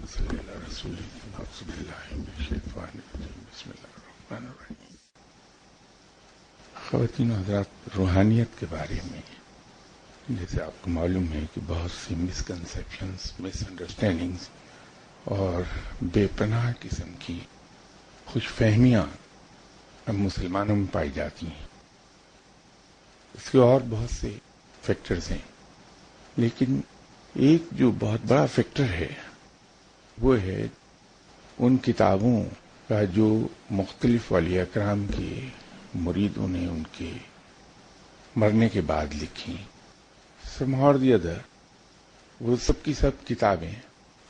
صلی اللہ رسول اعوذ باللہ من الشیطان الرجیم بسم اللہ الرحمن الرحیم. خواتین و حضرات، روحانیت کے بارے میں جیسے آپ کو معلوم ہے کہ بہت سی مسکنسیپشنز، مس انڈرسٹینڈنگز اور بے پناہ قسم کی خوش فہمیاں اب مسلمانوں میں پائی جاتی ہیں. اس کے اور بہت سے فیکٹرز ہیں، لیکن ایک جو بہت بڑا فیکٹر ہے وہ ہے ان کتابوں کا جو مختلف اولیاء کرام کے مریدوں نے ان کے مرنے کے بعد لکھی. Somehow or the other وہ سب کی سب کتابیں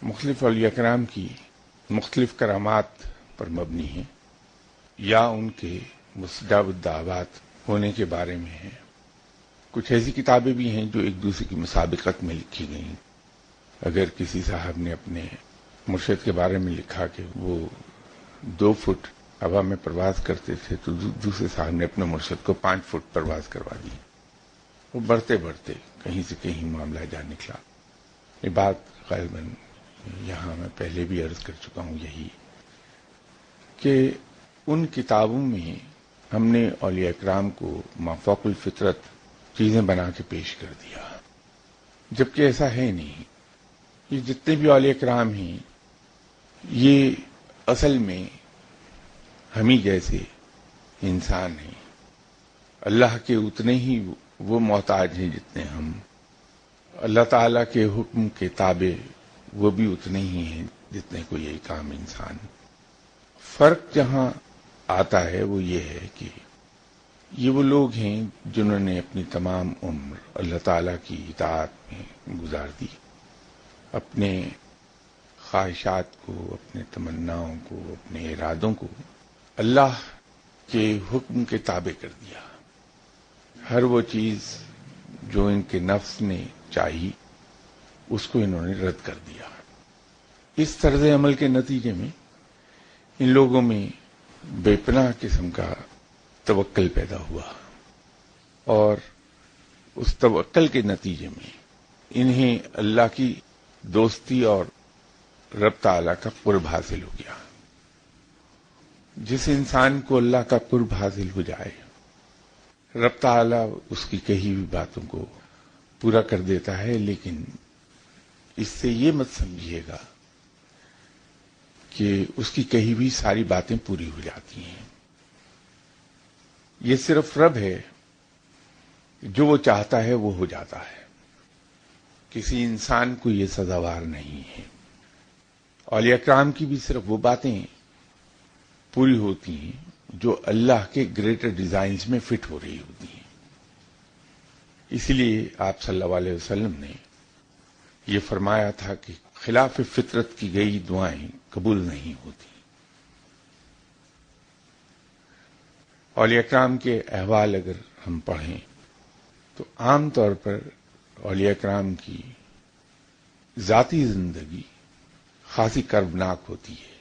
مختلف اولیاء کرام کی مختلف کرامات پر مبنی ہیں یا ان کے مستجاب الدعوات ہونے کے بارے میں ہیں. کچھ ایسی کتابیں بھی ہیں جو ایک دوسرے کی مسابقت میں لکھی گئیں. اگر کسی صاحب نے اپنے مرشد کے بارے میں لکھا کہ وہ 2 فٹ ہوا میں پرواز کرتے تھے تو دوسرے صاحب نے اپنے مرشد کو 5 فٹ پرواز کروا دی. وہ بڑھتے بڑھتے کہیں سے کہیں معاملہ جا نکلا. یہ بات غالباً یہاں میں پہلے بھی عرض کر چکا ہوں یہی کہ ان کتابوں میں ہم نے اولیاء اکرام کو مافوق الفطرت چیزیں بنا کے پیش کر دیا، جبکہ ایسا ہے نہیں. یہ جتنے بھی اولیاء اکرام ہیں یہ اصل میں ہم ہی جیسے انسان ہیں. اللہ کے اتنے ہی وہ محتاج ہیں جتنے ہم. اللہ تعالیٰ کے حکم کے تابع وہ بھی اتنے ہی ہیں جتنے کوئی ایک عام انسان. فرق جہاں آتا ہے وہ یہ ہے کہ یہ وہ لوگ ہیں جنہوں نے اپنی تمام عمر اللہ تعالیٰ کی اطاعت میں گزار دی، اپنے خواہشات کو، اپنے تمناؤں کو، اپنے ارادوں کو اللہ کے حکم کے تابع کر دیا. ہر وہ چیز جو ان کے نفس نے چاہی اس کو انہوں نے رد کر دیا. اس طرز عمل کے نتیجے میں ان لوگوں میں بے پناہ قسم کا توکل پیدا ہوا، اور اس توکل کے نتیجے میں انہیں اللہ کی دوستی اور رب تعالیٰ کا قرب حاصل ہو گیا. جس انسان کو اللہ کا قرب حاصل ہو جائے رب تعالیٰ اس کی کہی ہوئی باتوں کو پورا کر دیتا ہے، لیکن اس سے یہ مت سمجھیے گا کہ اس کی کہی ہوئی ساری باتیں پوری ہو جاتی ہیں. یہ صرف رب ہے، جو وہ چاہتا ہے وہ ہو جاتا ہے. کسی انسان کو یہ سزاوار نہیں ہے. اولیاء اکرام کی بھی صرف وہ باتیں پوری ہوتی ہیں جو اللہ کے گریٹر ڈیزائنز میں فٹ ہو رہی ہوتی ہیں. اسی لیے آپ صلی اللہ علیہ وسلم نے یہ فرمایا تھا کہ خلاف فطرت کی گئی دعائیں قبول نہیں ہوتی. اولیاء اکرام کے احوال اگر ہم پڑھیں تو عام طور پر اولیاء اکرام کی ذاتی زندگی خاصی کربناک ہوتی ہے.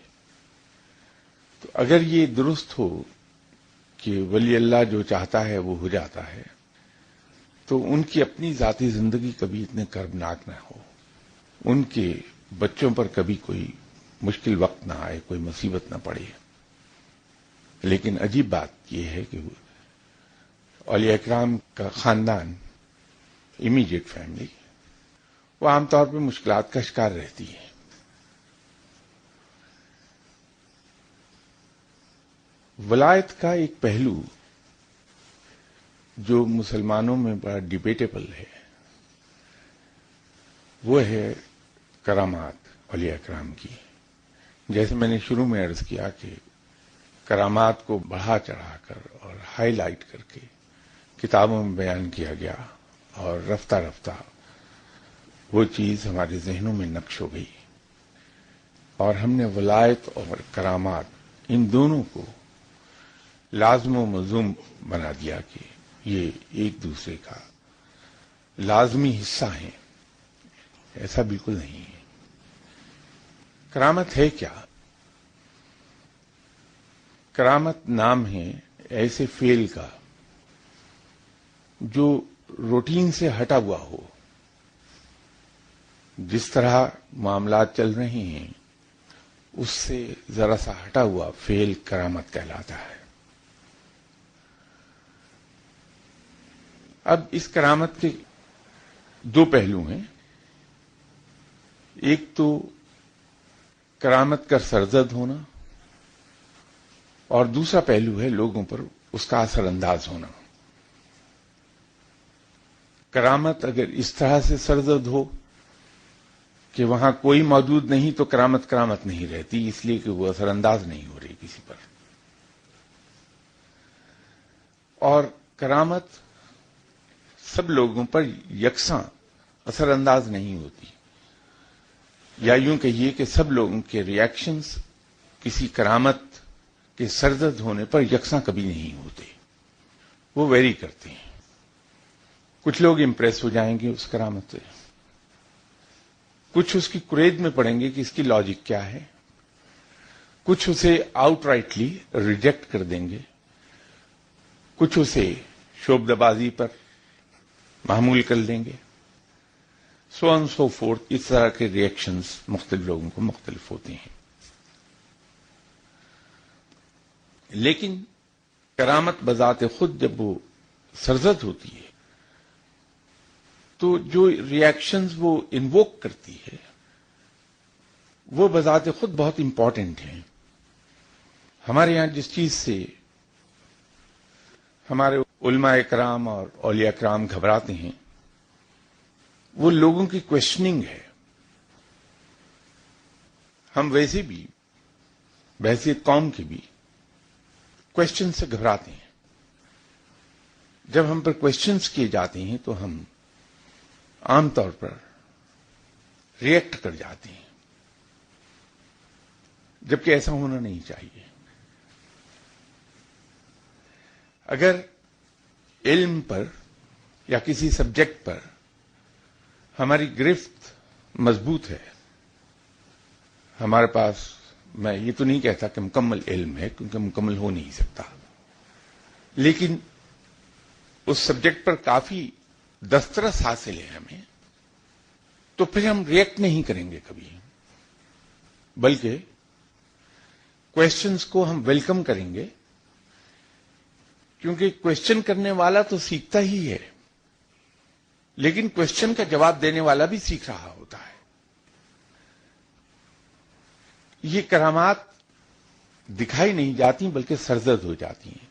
تو اگر یہ درست ہو کہ ولی اللہ جو چاہتا ہے وہ ہو جاتا ہے تو ان کی اپنی ذاتی زندگی کبھی اتنے کربناک نہ ہو، ان کے بچوں پر کبھی کوئی مشکل وقت نہ آئے، کوئی مصیبت نہ پڑے. لیکن عجیب بات یہ ہے کہ اولیاء اکرام کا خاندان، امیڈیٹ فیملی، وہ عام طور پہ مشکلات کا شکار رہتی ہے. ولایت کا ایک پہلو جو مسلمانوں میں بڑا ڈیبیٹیبل ہے وہ ہے کرامات اولیاء اکرام کی. جیسے میں نے شروع میں عرض کیا کہ کرامات کو بڑھا چڑھا کر اور ہائی لائٹ کر کے کتابوں میں بیان کیا گیا، اور رفتہ رفتہ وہ چیز ہمارے ذہنوں میں نقش ہو گئی، اور ہم نے ولایت اور کرامات ان دونوں کو لازم و ملزوم بنا دیا کہ یہ ایک دوسرے کا لازمی حصہ ہیں. ایسا بالکل نہیں ہے. کرامت ہے کیا؟ کرامت نام ہے ایسے فعل کا جو روٹین سے ہٹا ہوا ہو. جس طرح معاملات چل رہے ہیں اس سے ذرا سا ہٹا ہوا فعل کرامت کہلاتا ہے. اب اس کرامت کے دو پہلو ہیں. ایک تو کرامت کا سرزد ہونا، اور دوسرا پہلو ہے لوگوں پر اس کا اثر انداز ہونا. کرامت اگر اس طرح سے سرزد ہو کہ وہاں کوئی موجود نہیں تو کرامت کرامت نہیں رہتی، اس لیے کہ وہ اثر انداز نہیں ہو رہی کسی پر. اور کرامت سب لوگوں پر یکساں اثر انداز نہیں ہوتی، یا یوں کہیے کہ سب لوگوں کے ریئیکشنز کسی کرامت کے سرزد ہونے پر یکساں کبھی نہیں ہوتے، وہ ویری کرتے ہیں. کچھ لوگ امپریس ہو جائیں گے اس کرامت سے، کچھ اس کی قرید میں پڑیں گے کہ اس کی لاجک کیا ہے، کچھ اسے آؤٹ رائٹلی ریجیکٹ کر دیں گے، کچھ اسے شعبدہ بازی پر معمول کر لیں گے. سو آن سو فورتھ. اس طرح کے ریئیکشنز مختلف لوگوں کو مختلف ہوتے ہیں. لیکن کرامت بذات خود جب وہ سرزد ہوتی ہے تو جو ریئیکشنز وہ انووک کرتی ہے وہ بذات خود بہت امپورٹنٹ ہیں. ہمارے یہاں جس چیز سے ہمارے علماء کرام اور اولیاء کرام گھبراتے ہیں وہ لوگوں کی کوشچننگ ہے. ہم ویسے بھی بحیثیت قوم کے بھی کوشچن سے گھبراتے ہیں. جب ہم پر کوشچنز کیے جاتے ہیں تو ہم عام طور پر ریئیکٹ کر جاتے ہیں، جبکہ ایسا ہونا نہیں چاہیے. اگر علم پر یا کسی سبجیکٹ پر ہماری گرفت مضبوط ہے، ہمارے پاس، میں یہ تو نہیں کہتا کہ مکمل علم ہے کیونکہ مکمل ہو نہیں سکتا، لیکن اس سبجیکٹ پر کافی دسترس حاصل ہے ہمیں، تو پھر ہم ریئیکٹ نہیں کریں گے کبھی، بلکہ کوشچنز کو ہم ویلکم کریں گے، کیونکہ کوشچن کرنے والا تو سیکھتا ہی ہے، لیکن کوشچن کا جواب دینے والا بھی سیکھ رہا ہوتا ہے. یہ کرامات دکھائی نہیں جاتی بلکہ سرزد ہو جاتی ہیں.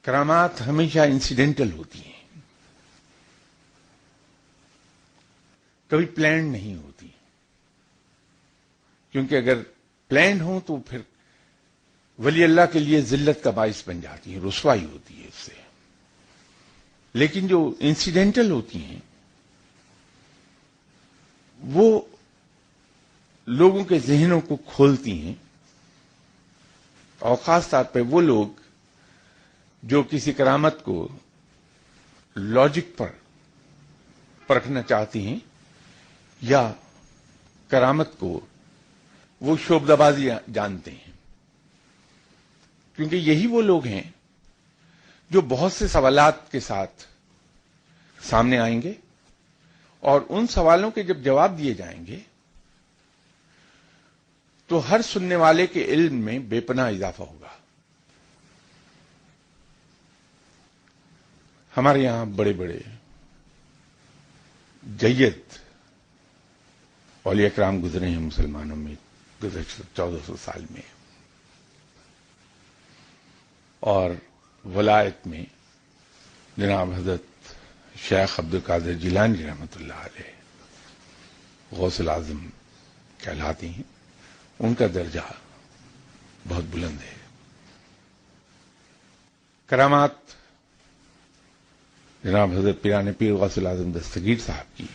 کرامات ہمیشہ انسیڈنٹل ہوتی ہیں، کبھی پلانڈ نہیں ہوتی، کیونکہ اگر پلانڈ ہوں تو پھر ولی اللہ کے لیے ذلت کا باعث بن جاتی ہے، رسوائی ہوتی ہے اس سے. لیکن جو انسیڈنٹل ہوتی ہیں وہ لوگوں کے ذہنوں کو کھولتی ہیں، اور خاص طور پہ وہ لوگ جو کسی کرامت کو لاجک پر پرکھنا چاہتی ہیں یا کرامت کو وہ شعبدہ بازی جانتے ہیں. کیونکہ یہی وہ لوگ ہیں جو بہت سے سوالات کے ساتھ سامنے آئیں گے، اور ان سوالوں کے جب جواب دیے جائیں گے تو ہر سننے والے کے علم میں بے پناہ اضافہ ہوگا. ہمارے یہاں بڑے بڑے جید اولیاء کرام گزرے ہیں مسلمانوں میں گزشتہ 1400 سال میں، اور ولایت میں جناب حضرت شیخ عبد القادر جیلانی رحمۃ اللہ علیہ غوث العظم کہلاتے ہیں. ان کا درجہ بہت بلند ہے. کرامات جناب حضرت پیران پیر غوث العظم دستگیر صاحب کی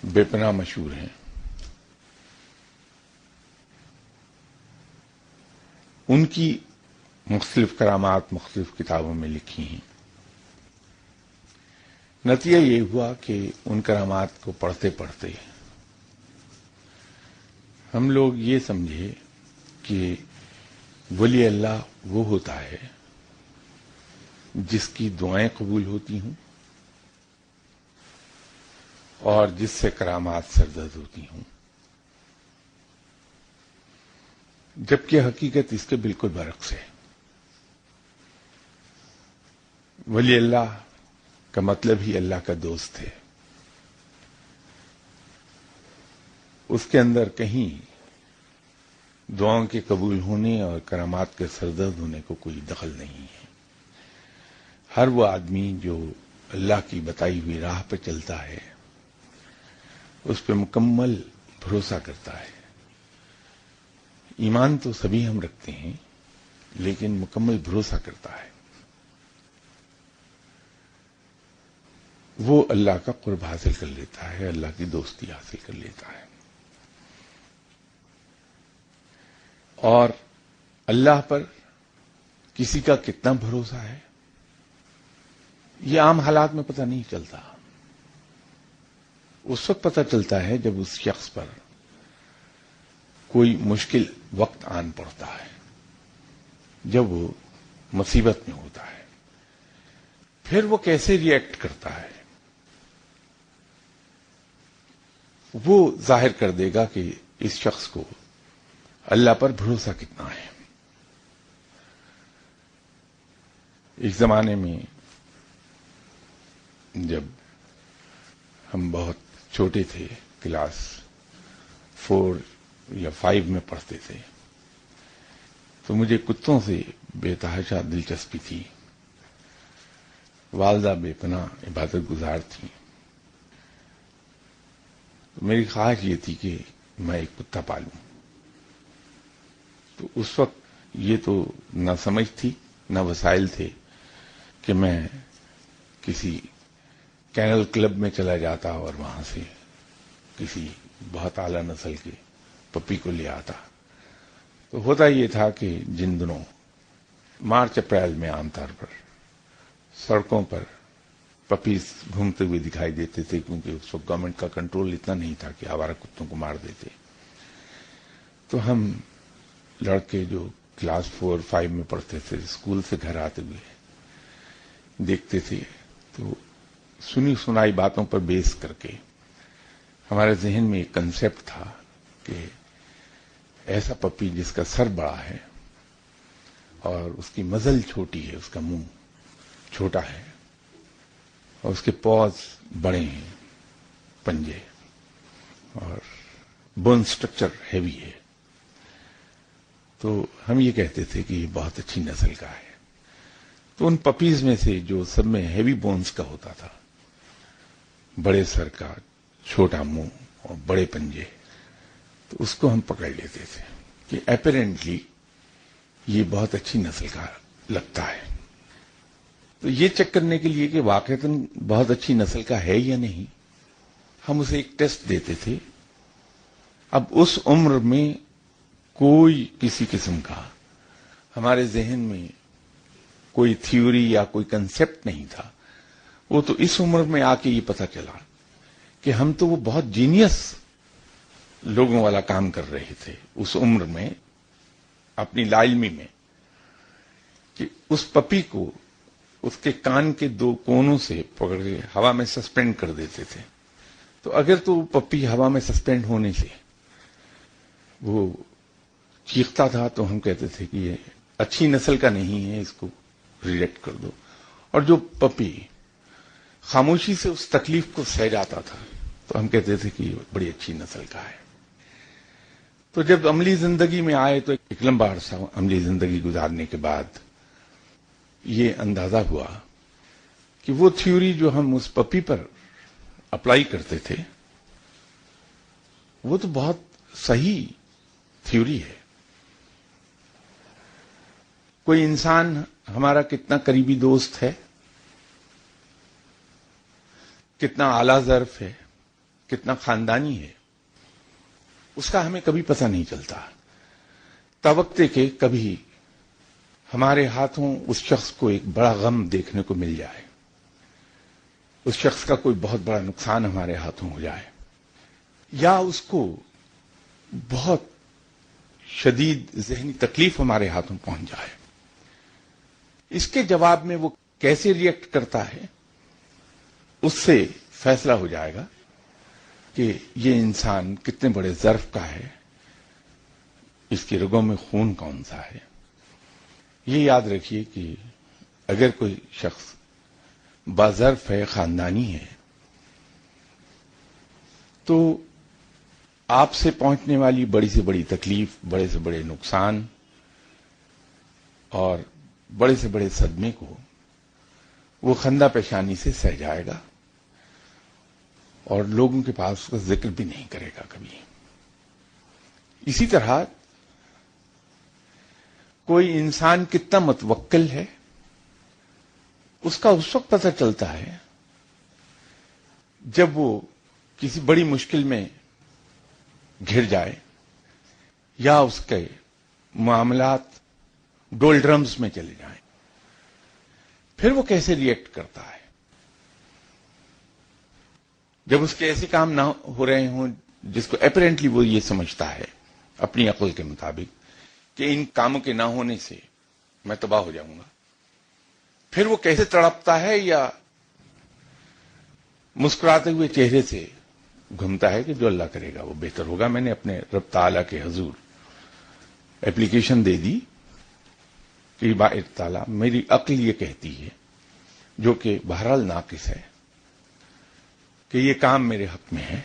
بے پناہ مشہور ہیں. ان کی مختلف کرامات مختلف کتابوں میں لکھی ہیں. نتیجہ یہ ہوا کہ ان کرامات کو پڑھتے پڑھتے ہم لوگ یہ سمجھے کہ ولی اللہ وہ ہوتا ہے جس کی دعائیں قبول ہوتی ہوں اور جس سے کرامات سرزد ہوتی ہوں. جبکہ حقیقت اس کے بالکل برعکس ہے. ولی اللہ کا مطلب ہی اللہ کا دوست ہے. اس کے اندر کہیں دعاؤں کے قبول ہونے اور کرامات کے سرزد ہونے کو کوئی دخل نہیں ہے. ہر وہ آدمی جو اللہ کی بتائی ہوئی راہ پہ چلتا ہے اس پہ مکمل بھروسہ کرتا ہے. ایمان تو سبھی ہم رکھتے ہیں لیکن مکمل بھروسہ کرتا ہے. وہ اللہ کا قرب حاصل کر لیتا ہے, اللہ کی دوستی حاصل کر لیتا ہے. اور اللہ پر کسی کا کتنا بھروسہ ہے یہ عام حالات میں پتہ نہیں چلتا. اس وقت پتہ چلتا ہے جب اس شخص پر کوئی مشکل وقت آن پڑتا ہے, جب وہ مصیبت میں ہوتا ہے, پھر وہ کیسے ری ایکٹ کرتا ہے وہ ظاہر کر دے گا کہ اس شخص کو اللہ پر بھروسہ کتنا ہے. ایک زمانے میں جب ہم بہت چھوٹے تھے, کلاس 4 یا 5 میں پڑھتے تھے, تو مجھے کتوں سے بے تحاشا دلچسپی تھی. والدہ بے پناہ عبادت گزار تھیں. میری خواہش یہ تھی کہ میں ایک کتا پالوں. تو اس وقت یہ تو نہ سمجھ تھی نہ وسائل تھے کہ میں کسی کینل کلب میں چلا جاتا اور وہاں سے کسی بہت اعلی نسل کے پپی کو لے آتا. تو ہوتا یہ تھا کہ جن دنوں مارچ اپریل میں عام طور پر سڑکوں پر پپیز گھومتے ہوئے دکھائی دیتے تھے, کیونکہ اس وقت گورنمنٹ کا کنٹرول اتنا نہیں تھا کہ آوارہ کتوں کو مار دیتے. تو ہم لڑکے جو کلاس 4 5 میں پڑھتے تھے اسکول سے گھر آتے ہوئے دیکھتے تھے, تو سنی سنائی باتوں پر بیس کر کے ہمارے ذہن میں ایک کنسیپٹ تھا کہ ایسا پپی جس کا سر بڑا ہے اور اس کی مزل چھوٹی ہے, اس کا منہ چھوٹا ہے اور اس کے پاز بڑے ہیں, پنجے, اور بون سٹرکچر ہیوی ہے, تو ہم یہ کہتے تھے کہ یہ بہت اچھی نسل کا ہے. تو ان پپیز میں سے جو سب میں ہیوی بونز کا ہوتا تھا, بڑے سر کا, چھوٹا منہ اور بڑے پنجے, تو اس کو ہم پکڑ لیتے تھے کہ اپیرنٹلی یہ بہت اچھی نسل کا لگتا ہے. تو یہ چیک کرنے کے لیے کہ واقعتاً بہت اچھی نسل کا ہے یا نہیں, ہم اسے ایک ٹیسٹ دیتے تھے. اب اس عمر میں کوئی کسی قسم کا ہمارے ذہن میں کوئی تھیوری یا کوئی کنسیپٹ نہیں تھا. وہ تو اس عمر میں آ کے یہ پتا چلا کہ ہم تو وہ بہت جینیس لوگوں والا کام کر رہے تھے اس عمر میں, اپنی لا علمی میں, کہ اس پپی کو اس کے کان کے 2 کونوں سے پکڑ کے ہوا میں سسپینڈ کر دیتے تھے. تو اگر تو پپی ہوا میں سسپینڈ ہونے سے وہ چیختا تھا تو ہم کہتے تھے کہ یہ اچھی نسل کا نہیں ہے, اس کو ریجیکٹ کر دو. اور جو پپی خاموشی سے اس تکلیف کو سہ جاتا تھا تو ہم کہتے تھے کہ یہ بڑی اچھی نسل کا ہے. تو جب عملی زندگی میں آئے تو ایک لمبا عرصہ عملی زندگی گزارنے کے بعد یہ اندازہ ہوا کہ وہ تھیوری جو ہم اس پپی پر اپلائی کرتے تھے وہ تو بہت صحیح تھیوری ہے. کوئی انسان ہمارا کتنا قریبی دوست ہے, کتنا اعلی ظرف ہے, کتنا خاندانی ہے, اس کا ہمیں کبھی پتہ نہیں چلتا. توقع کہ کبھی ہمارے ہاتھوں اس شخص کو ایک بڑا غم دیکھنے کو مل جائے, اس شخص کا کوئی بہت بڑا نقصان ہمارے ہاتھوں ہو جائے, یا اس کو بہت شدید ذہنی تکلیف ہمارے ہاتھوں پہنچ جائے. اس کے جواب میں وہ کیسے ری ایکٹ کرتا ہے اس سے فیصلہ ہو جائے گا کہ یہ انسان کتنے بڑے ظرف کا ہے, اس کی رگوں میں خون کون سا ہے. یہ یاد رکھیے کہ اگر کوئی شخص باظرف ہے، خاندانی ہے، تو آپ سے پہنچنے والی بڑی سے بڑی تکلیف، بڑے سے بڑے نقصان اور بڑے سے بڑے صدمے کو وہ خندہ پیشانی سے سہ جائے گا اور لوگوں کے پاس اس کا ذکر بھی نہیں کرے گا کبھی. اسی طرح کوئی انسان کتنا متوکل ہے اس کا اس وقت پتہ چلتا ہے جب وہ کسی بڑی مشکل میں گھر جائے یا اس کے معاملات ڈولڈرمز میں چلے جائیں. پھر وہ کیسے ری ایکٹ کرتا ہے جب اس کے ایسے کام نہ ہو رہے ہوں جس کو اپیرنٹلی وہ یہ سمجھتا ہے اپنی عقل کے مطابق کہ ان کاموں کے نہ ہونے سے میں تباہ ہو جاؤں گا. پھر وہ کیسے تڑپتا ہے یا مسکراتے ہوئے چہرے سے گھومتا ہے کہ جو اللہ کرے گا وہ بہتر ہوگا. میں نے اپنے رب تعالیٰ کے حضور اپلیکیشن دے دی کہ بار تعالیٰ میری عقل یہ کہتی ہے، جو کہ بہرحال ناقص ہے، کہ یہ کام میرے حق میں ہے،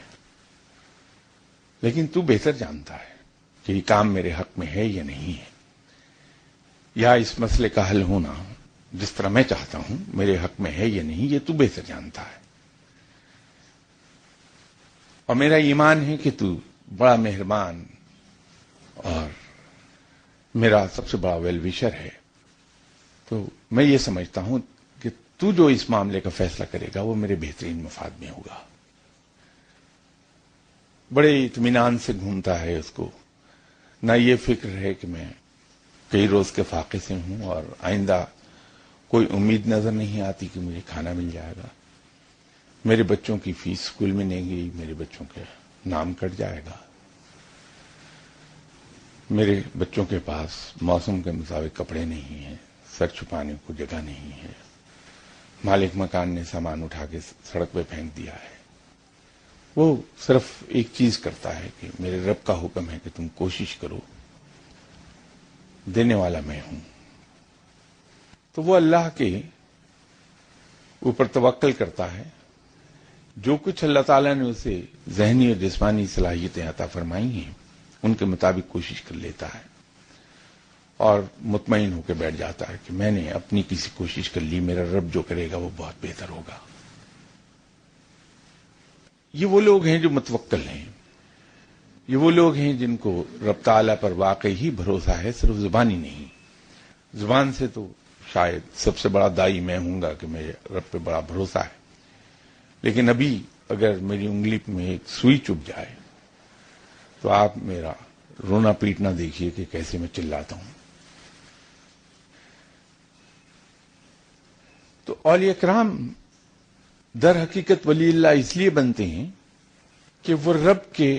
لیکن تو بہتر جانتا ہے کہ یہ کام میرے حق میں ہے یا نہیں ہے، یا اس مسئلے کا حل ہونا جس طرح میں چاہتا ہوں میرے حق میں ہے یا نہیں، یہ تو بہتر جانتا ہے. اور میرا ایمان ہے کہ تو بڑا مہربان اور میرا سب سے بڑا ویل وشر ہے. تو میں یہ سمجھتا ہوں کہ تو جو اس معاملے کا فیصلہ کرے گا وہ میرے بہترین مفاد میں ہوگا. بڑے اطمینان سے گھومتا ہے، اس کو نہ یہ فکر ہے کہ میں کئی روز کے فاقے سے ہوں اور آئندہ کوئی امید نظر نہیں آتی کہ مجھے کھانا مل جائے گا، میرے بچوں کی فیس اسکول میں نہیں گئی، میرے بچوں کے نام کٹ جائے گا، میرے بچوں کے پاس موسم کے مطابق کپڑے نہیں ہیں، سر چھپانے کو جگہ نہیں ہے، مالک مکان نے سامان اٹھا کے سڑک پہ پھینک دیا ہے. وہ صرف ایک چیز کرتا ہے کہ میرے رب کا حکم ہے کہ تم کوشش کرو، دینے والا میں ہوں. تو وہ اللہ کے اوپر توکل کرتا ہے. جو کچھ اللہ تعالیٰ نے اسے ذہنی اور جسمانی صلاحیتیں عطا فرمائی ہیں ان کے مطابق کوشش کر لیتا ہے اور مطمئن ہو کے بیٹھ جاتا ہے کہ میں نے اپنی کسی کوشش کر لی، میرا رب جو کرے گا وہ بہت بہتر ہوگا. یہ وہ لوگ ہیں جو متوکل ہیں، یہ وہ لوگ ہیں جن کو رب تعالیٰ پر واقعی ہی بھروسہ ہے، صرف زبانی نہیں. زبان سے تو شاید سب سے بڑا دائی میں ہوں گا کہ میرے رب پہ بڑا بھروسہ ہے، لیکن ابھی اگر میری انگلی میں ایک سوئی چبھ جائے تو آپ میرا رونا پیٹنا دیکھیے کہ کیسے میں چلاتا ہوں. تو اولیاء کرام در حقیقت ولی اللہ اس لیے بنتے ہیں کہ وہ رب کے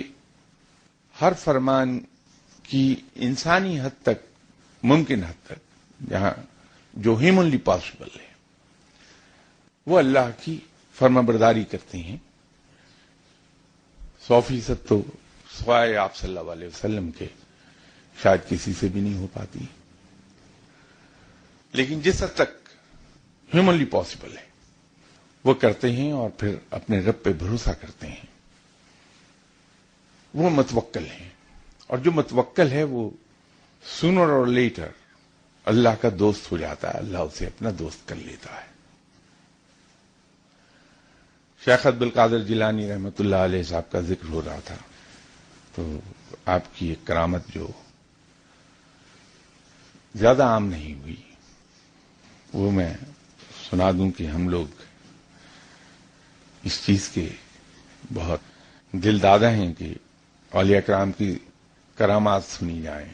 ہر فرمان کی انسانی حد تک، ممکن حد تک، جہاں جو ہیومنلی پاسبل ہے، وہ اللہ کی فرما برداری کرتے ہیں. 100% تو سوائے آپ صلی اللہ علیہ وسلم کے شاید کسی سے بھی نہیں ہو پاتی، لیکن جس حد تک ہیومنلی پاسبل ہے وہ کرتے ہیں اور پھر اپنے رب پہ بھروسہ کرتے ہیں. وہ متوکل ہیں، اور جو متوکل ہے وہ سونر اور لیٹر اللہ کا دوست ہو جاتا ہے، اللہ اسے اپنا دوست کر لیتا ہے. شیخ عبد القادر جیلانی رحمۃ اللہ علیہ صاحب کا ذکر ہو رہا تھا، تو آپ کی ایک کرامت جو زیادہ عام نہیں ہوئی وہ میں سنا دوں کہ ہم لوگ اس چیز کے بہت دل دادا ہیں کہ اولیاء کرام کی کرامات سنی جائیں،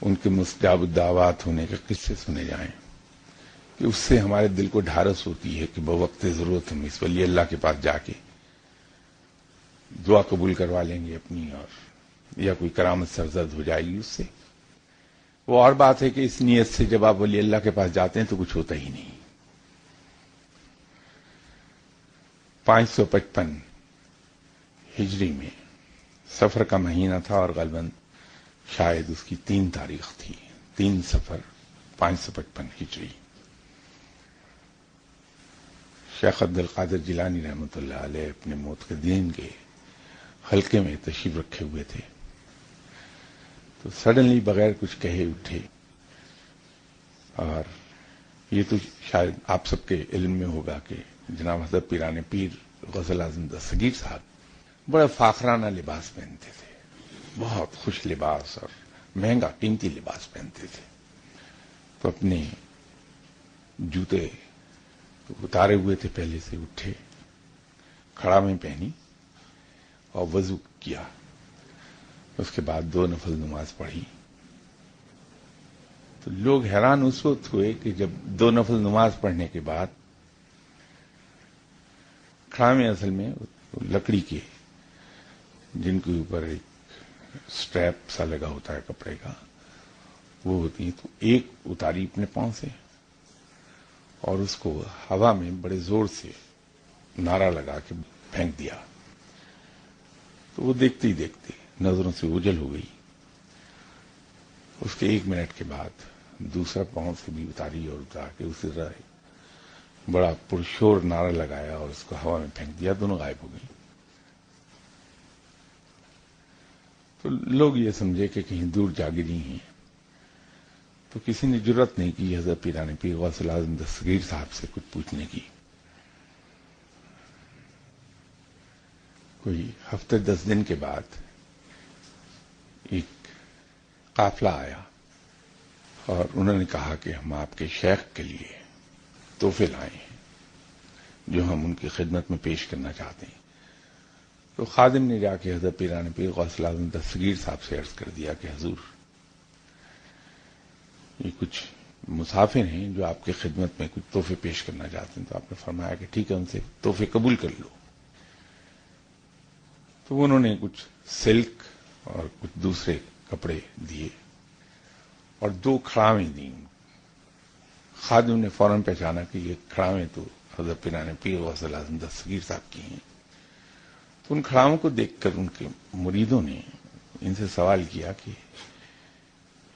ان کے مستجاب الدعوات ہونے کے قصے سنے جائیں، کہ اس سے ہمارے دل کو ڈھارس ہوتی ہے کہ بوقت ضرورت ہم اس ولی اللہ کے پاس جا کے دعا قبول کروا لیں گے اپنی، اور یا کوئی کرامت سرزد ہو جائے گی اس سے. وہ اور بات ہے کہ اس نیت سے جب آپ ولی اللہ کے پاس جاتے ہیں تو کچھ ہوتا ہی نہیں. 555 ہجری میں سفر کا مہینہ تھا اور غالباً شاید اس کی 3 تاریخ تھی، 3 صفر 555 ہجری۔ شیخ عبد القادر جیلانی رحمۃ اللہ علیہ اپنے معتقدین کے حلقے میں تشریف رکھے ہوئے تھے، تو سڈنلی بغیر کچھ کہے اٹھے، اور یہ تو شاید آپ سب کے علم میں ہوگا کہ جناب حضرت پیران پیر غوث اعظم دستگیر صاحب بڑا فاخرانہ لباس پہنتے تھے، بہت خوش لباس اور مہنگا قیمتی لباس پہنتے تھے۔ تو اپنے جوتے اتارے ہوئے تھے، پہلے سے اٹھے، کھڑا میں پہنی اور وضو کیا، اس کے بعد 2 نفل نماز پڑھی۔ تو لوگ حیران اس وقت ہوئے کہ جب 2 نفل نماز پڑھنے کے بعد کھڑا میں اصل میں لکڑی کے جن کے اوپر ایک سٹریپ سا لگا ہوتا ہے کپڑے کا، وہ ہوتی ہیں، تو ایک اتاری اپنے پاؤں سے اور اس کو ہوا میں بڑے زور سے نعرہ لگا کے پھینک دیا۔ تو وہ دیکھتے ہی دیکھتے نظروں سے اوجھل ہو گئی۔ اس کے 1 منٹ کے بعد دوسرا پاؤں سے بھی اتاری اور اتار کے اسی طرح بڑا پرشور نعرہ لگایا اور اس کو ہوا میں پھینک دیا، دونوں غائب ہو گئی۔ تو لوگ یہ سمجھے کہ کہیں دور جاگری ہیں، تو کسی نے جرت نہیں کی حضرت پیران پیر غوث اعظم دستگیر صاحب سے کچھ پوچھنے کی۔ کوئی ہفتے 10 دن کے بعد ایک قافلہ آیا اور انہوں نے کہا کہ ہم آپ کے شیخ کے لیے تحفے لائے ہیں جو ہم ان کی خدمت میں پیش کرنا چاہتے ہیں۔ تو خادم نے جا کے حضرت پیران پیر غوث اعظم دستگیر صاحب سے عرض کر دیا کہ حضور، یہ کچھ مسافر ہیں جو آپ کی خدمت میں کچھ تحفے پیش کرنا چاہتے ہیں۔ تو آپ نے فرمایا کہ ٹھیک ہے، ان سے تحفے قبول کر لو۔ تو انہوں نے کچھ سلک اور کچھ دوسرے کپڑے دیے اور 2 کھڑاویں دیں۔ خادم نے فوراً پہچانا کہ یہ کھڑاویں تو حضرت پیران پیر غوث اعظم دستگیر صاحب کی ہیں۔ تو ان کھڑاووں کو دیکھ کر ان کے مریدوں نے ان سے سوال کیا کہ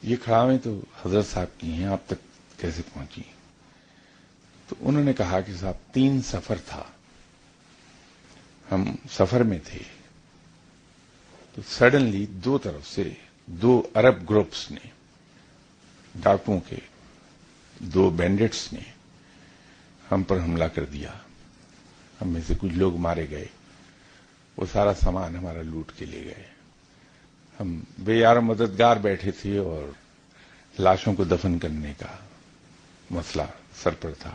یہ کھڑاویں تو حضرت صاحب کی ہیں، آپ تک کیسے پہنچی؟ تو انہوں نے کہا کہ صاحب 3 سفر تھا، ہم سفر میں تھے، تو سڈنلی 2 طرف سے 2 عرب گروپس نے، ڈاکوؤں کے 2 بینڈٹس نے ہم پر حملہ کر دیا، ہم میں سے کچھ لوگ مارے گئے، وہ سارا سامان ہمارا لوٹ کے لے گئے۔ ہم بے یار مددگار بیٹھے تھے اور لاشوں کو دفن کرنے کا مسئلہ سر پر تھا۔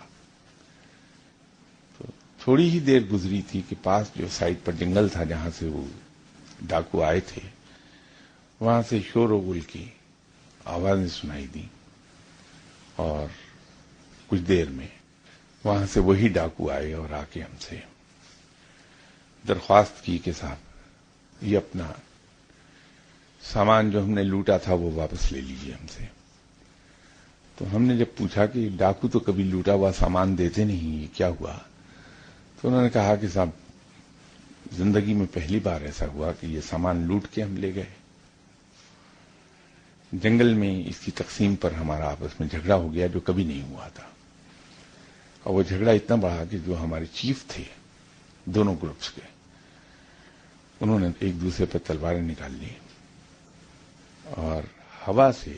تو تھوڑی ہی دیر گزری تھی کہ پاس جو سائٹ پر جنگل تھا جہاں سے وہ ڈاکو آئے تھے، وہاں سے شور و غل کی آوازیں سنائی دی، اور کچھ دیر میں وہاں سے وہی ڈاکو آئے اور آ کے ہم سے درخواست کی کہ صاحب یہ اپنا سامان جو ہم نے لوٹا تھا وہ واپس لے لیجیے ہم سے۔ تو ہم نے جب پوچھا کہ ڈاکو تو کبھی لوٹا ہوا سامان دیتے نہیں، یہ کیا ہوا؟ تو انہوں نے کہا کہ صاحب زندگی میں پہلی بار ایسا ہوا کہ یہ سامان لوٹ کے ہم لے گئے۔ جنگل میں اس کی تقسیم پر ہمارا آپس میں جھگڑا ہو گیا جو کبھی نہیں ہوا تھا، اور وہ جھگڑا اتنا بڑا کہ جو ہمارے چیف تھے دونوں گروپس کے، انہوں نے ایک دوسرے پر تلواریں نکال لی اور ہوا سے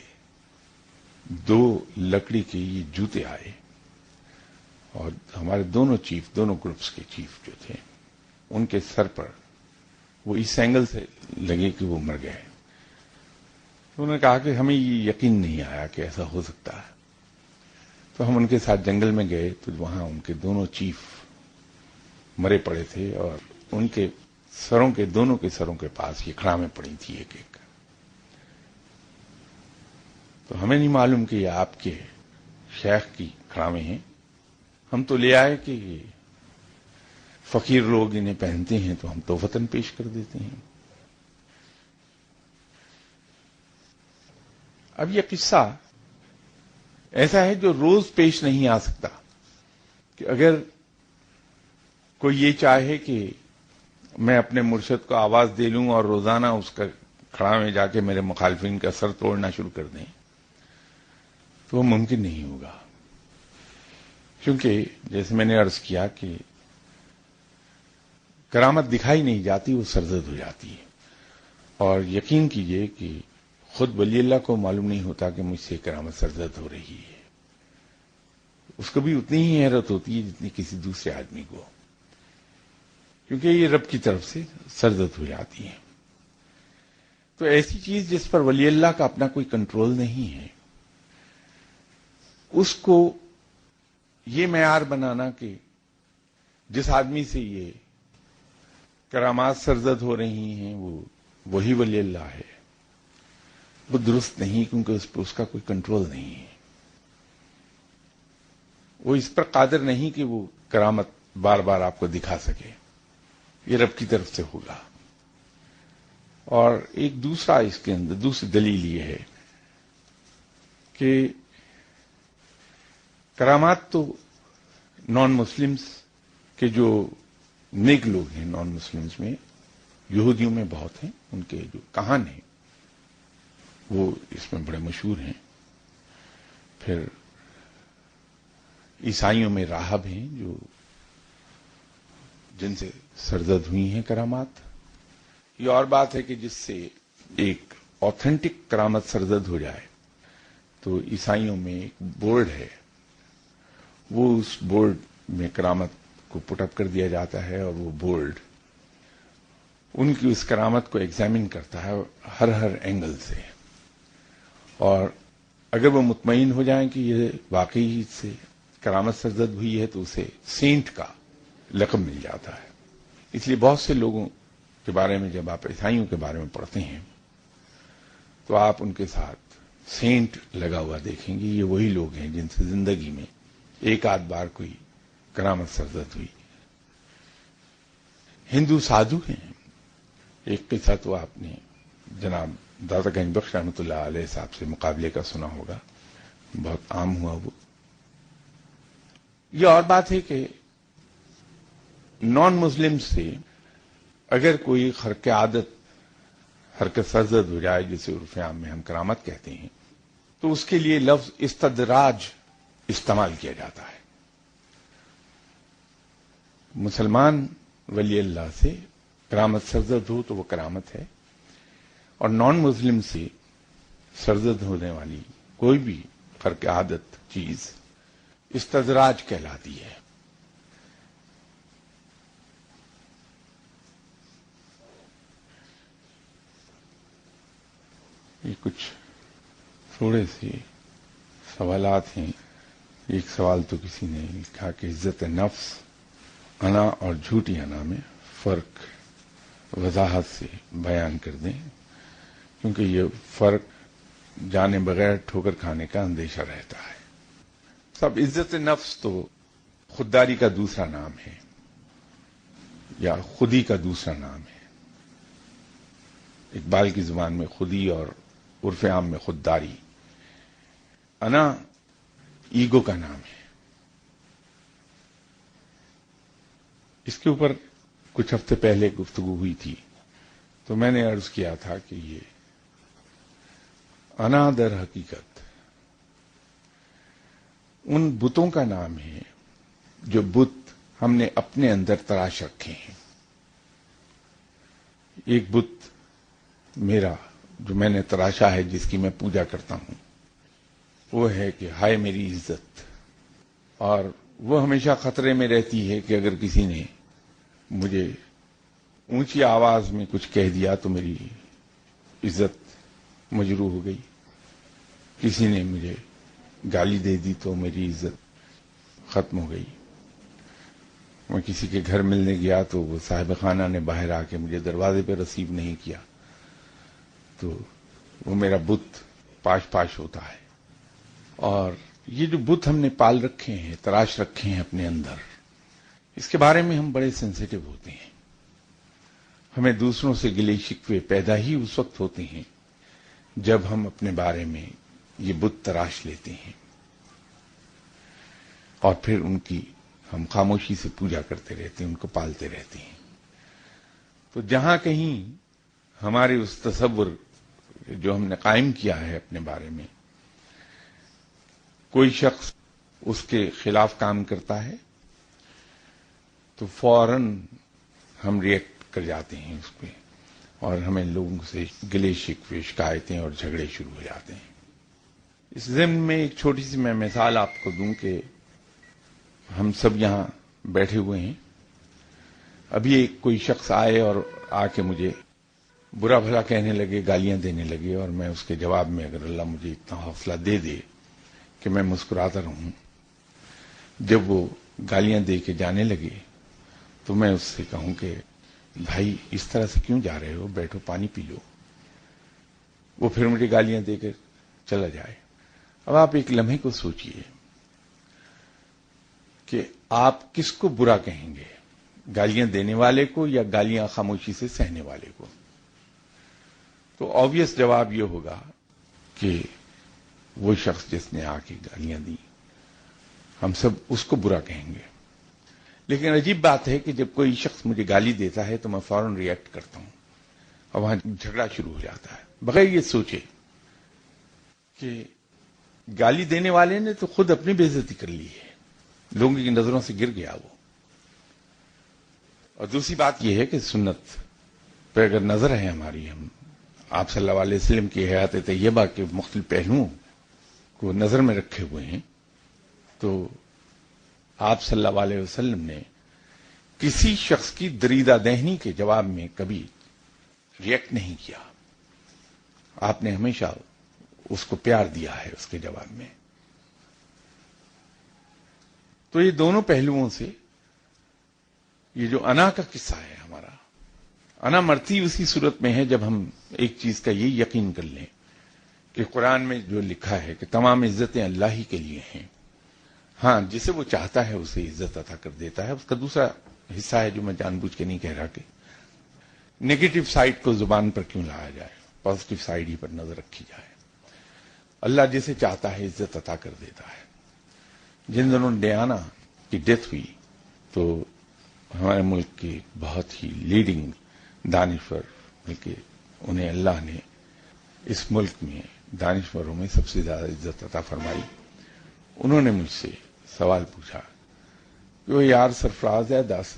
2 لکڑی کے یہ جوتے آئے، اور ہمارے دونوں گروپس کے چیف جو تھے ان کے سر پر وہ اس اینگل سے لگے کہ وہ مر گئے۔ انہوں نے کہا کہ ہمیں یہ یقین نہیں آیا کہ ایسا ہو سکتا ہے۔ تو ہم ان کے ساتھ جنگل میں گئے تو وہاں ان کے دونوں چیف مرے پڑے تھے، اور ان کے سروں کے دونوں کے سروں کے پاس یہ کھڑاویں پڑی تھی ایک ایک۔ تو ہمیں نہیں معلوم کہ یہ آپ کے شیخ کی کھڑاویں ہیں، ہم تو لے آئے کہ فقیر لوگ انہیں پہنتے ہیں تو ہم تحفتاً پیش کر دیتے ہیں۔ اب یہ قصہ ایسا ہے جو روز پیش نہیں آ سکتا، کہ اگر کوئی یہ چاہے کہ میں اپنے مرشد کو آواز دے لوں اور روزانہ اس کا کھڑا میں جا کے میرے مخالفین کا سر توڑنا شروع کر دیں تو وہ ممکن نہیں ہوگا، کیونکہ جیسے میں نے عرض کیا کہ کرامت دکھائی نہیں جاتی، وہ سرزد ہو جاتی ہے. اور یقین کیجئے کہ خود ولی اللہ کو معلوم نہیں ہوتا کہ مجھ سے کرامت سرزد ہو رہی ہے. اس کو بھی اتنی ہی حیرت ہوتی ہے جتنی کسی دوسرے آدمی کو، کیونکہ یہ رب کی طرف سے سرزد ہو جاتی ہے. تو ایسی چیز جس پر ولی اللہ کا اپنا کوئی کنٹرول نہیں ہے، اس کو یہ معیار بنانا کہ جس آدمی سے یہ کرامات سرزد ہو رہی ہیں وہ وہی ولی اللہ ہے، وہ درست نہیں، کیونکہ اس پر اس کا کوئی کنٹرول نہیں ہے. وہ اس پر قادر نہیں کہ وہ کرامت بار بار آپ کو دکھا سکے، یہ رب کی طرف سے ہوگا. اور ایک دوسرا اس کے اندر دوسری دلیل یہ ہے کہ کرامات تو نان مسلمز کے جو نیک لوگ ہیں، نان مسلمز میں یہودیوں میں بہت ہیں، ان کے جو کہان ہیں وہ اس میں بڑے مشہور ہیں. پھر عیسائیوں میں راہب ہیں جو جن سے سرزد ہوئی ہیں کرامات. یہ اور بات ہے کہ جس سے ایک آتھینٹک کرامت سرزد ہو جائے تو عیسائیوں میں ایک بورڈ ہے، وہ اس بورڈ میں کرامت کو پٹ اپ کر دیا جاتا ہے، اور وہ بورڈ ان کی اس کرامت کو ایگزامن کرتا ہے ہر اینگل سے. اور اگر وہ مطمئن ہو جائیں کہ یہ واقعی سے کرامت سرزد ہوئی ہے تو اسے سینٹ کا لقب مل جاتا ہے. اس لیے بہت سے لوگوں کے بارے میں جب آپ عیسائیوں کے بارے میں پڑھتے ہیں تو آپ ان کے ساتھ سینٹ لگا ہوا دیکھیں گے. یہ وہی لوگ ہیں جن سے زندگی میں ایک آدھ بار کوئی کرامت سرزد ہوئی. ہندو سادھو ہیں. ایک قصہ تو آپ نے جناب داتا گنج بخش رحمۃ اللہ علیہ صاحب سے مقابلے کا سنا ہوگا، بہت عام ہوا وہ. یہ اور بات ہے کہ نان مسلم سے اگر کوئی خرق عادت حرکت سرزد ہو جائے، جسے عرف عام میں ہم کرامت کہتے ہیں، تو اس کے لیے لفظ استدراج استعمال کیا جاتا ہے. مسلمان ولی اللہ سے کرامت سرزد ہو تو وہ کرامت ہے، اور نان مسلم سے سرزد ہونے والی کوئی بھی خرق عادت چیز استدراج کہلاتی ہے. یہ کچھ تھوڑے سے سوالات ہیں. ایک سوال تو کسی نے لکھا کہ عزت نفس، انا اور جھوٹی انا میں فرق وضاحت سے بیان کر دیں، کیونکہ یہ فرق جانے بغیر ٹھوکر کھانے کا اندیشہ رہتا ہے. سب عزت نفس تو خودداری کا دوسرا نام ہے، یا خودی کا دوسرا نام ہے. اقبال کی زبان میں خودی اور عرف عام میں خودداری. انا ایگو کا نام ہے. اس کے اوپر کچھ ہفتے پہلے گفتگو ہوئی تھی تو میں نے عرض کیا تھا کہ یہ انا در حقیقت ان بتوں کا نام ہے جو بت ہم نے اپنے اندر تراش رکھے ہیں. ایک بت میرا جو میں نے تراشا ہے، جس کی میں پوجا کرتا ہوں، وہ ہے کہ ہائے میری عزت. اور وہ ہمیشہ خطرے میں رہتی ہے کہ اگر کسی نے مجھے اونچی آواز میں کچھ کہہ دیا تو میری عزت مجروح ہو گئی. کسی نے مجھے گالی دے دی تو میری عزت ختم ہو گئی. میں کسی کے گھر ملنے گیا تو وہ صاحب خانہ نے باہر آ کے مجھے دروازے پہ رسیو نہیں کیا تو وہ میرا بت پاش پاش ہوتا ہے. اور یہ جو بت ہم نے پال رکھے ہیں، تراش رکھے ہیں اپنے اندر، اس کے بارے میں ہم بڑے سینسیٹیو ہوتے ہیں. ہمیں دوسروں سے گلے شکوے پیدا ہی اس وقت ہوتے ہیں جب ہم اپنے بارے میں یہ بت تراش لیتے ہیں، اور پھر ان کی ہم خاموشی سے پوجا کرتے رہتے ہیں، ان کو پالتے رہتے ہیں. تو جہاں کہیں ہمارے اس تصور جو ہم نے قائم کیا ہے اپنے بارے میں، کوئی شخص اس کے خلاف کام کرتا ہے تو فوراً ہم ریئیکٹ کر جاتے ہیں اس پہ، اور ہمیں لوگوں سے گلے شکوے، شکایتیں اور جھگڑے شروع ہو جاتے ہیں۔ اس ضمن میں ایک چھوٹی سی میں مثال آپ کو دوں کہ ہم سب یہاں بیٹھے ہوئے ہیں، ابھی ایک کوئی شخص آئے اور آ کے مجھے برا بھلا کہنے لگے، گالیاں دینے لگے، اور میں اس کے جواب میں اگر اللہ مجھے اتنا حوصلہ دے دے کہ میں مسکراتا رہوں، جب وہ گالیاں دے کے جانے لگے تو میں اس سے کہوں کہ بھائی اس طرح سے کیوں جا رہے ہو، بیٹھو پانی پی لو، وہ پھر مجھے گالیاں دے کر چلا جائے۔ اب آپ ایک لمحے کو سوچئے کہ آپ کس کو برا کہیں گے، گالیاں دینے والے کو یا گالیاں خاموشی سے سہنے والے کو؟ تو آبویس جواب یہ ہوگا کہ وہ شخص جس نے آ کے گالیاں دی، ہم سب اس کو برا کہیں گے۔ لیکن عجیب بات ہے کہ جب کوئی شخص مجھے گالی دیتا ہے تو میں فوراً ریئیکٹ کرتا ہوں اور وہاں جھگڑا شروع ہو جاتا ہے، بغیر یہ سوچے کہ گالی دینے والے نے تو خود اپنی بے عزتی کر لی ہے، لوگوں کی نظروں سے گر گیا وہ۔ اور دوسری بات یہ ہے کہ سنت پہ اگر نظر ہے ہماری، ہم آپ صلی اللہ علیہ وسلم کی حیات طیبہ کے مختلف پہلوؤں کو نظر میں رکھے ہوئے ہیں، تو آپ صلی اللہ علیہ وسلم نے کسی شخص کی دریدہ دہنی کے جواب میں کبھی ریئیکٹ نہیں کیا، آپ نے ہمیشہ اس کو پیار دیا ہے اس کے جواب میں۔ تو یہ دونوں پہلوؤں سے یہ جو انا کا قصہ ہے ہمارا، انا مرتی اسی صورت میں ہے جب ہم ایک چیز کا یہ یقین کر لیں کہ قرآن میں جو لکھا ہے کہ تمام عزتیں اللہ ہی کے لیے ہیں، ہاں جسے وہ چاہتا ہے اسے عزت عطا کر دیتا ہے۔ اس کا دوسرا حصہ ہے جو میں جان بوجھ کے نہیں کہہ رہا کہ نیگیٹو سائڈ کو زبان پر کیوں لایا جائے، پازیٹو سائڈ ہی پر نظر رکھی جائے۔ اللہ جسے چاہتا ہے عزت عطا کر دیتا ہے۔ جن دنوں ڈیانا کی ڈیتھ ہوئی تو ہمارے ملک کے بہت ہی لیڈنگ دانشور، بلکہ انہیں اللہ نے اس ملک میں دانشوروں میں سب سے زیادہ عزت عطا فرمائی، انہوں نے مجھ سے سوال پوچھا کہ وہ یار سرفراز ہے دس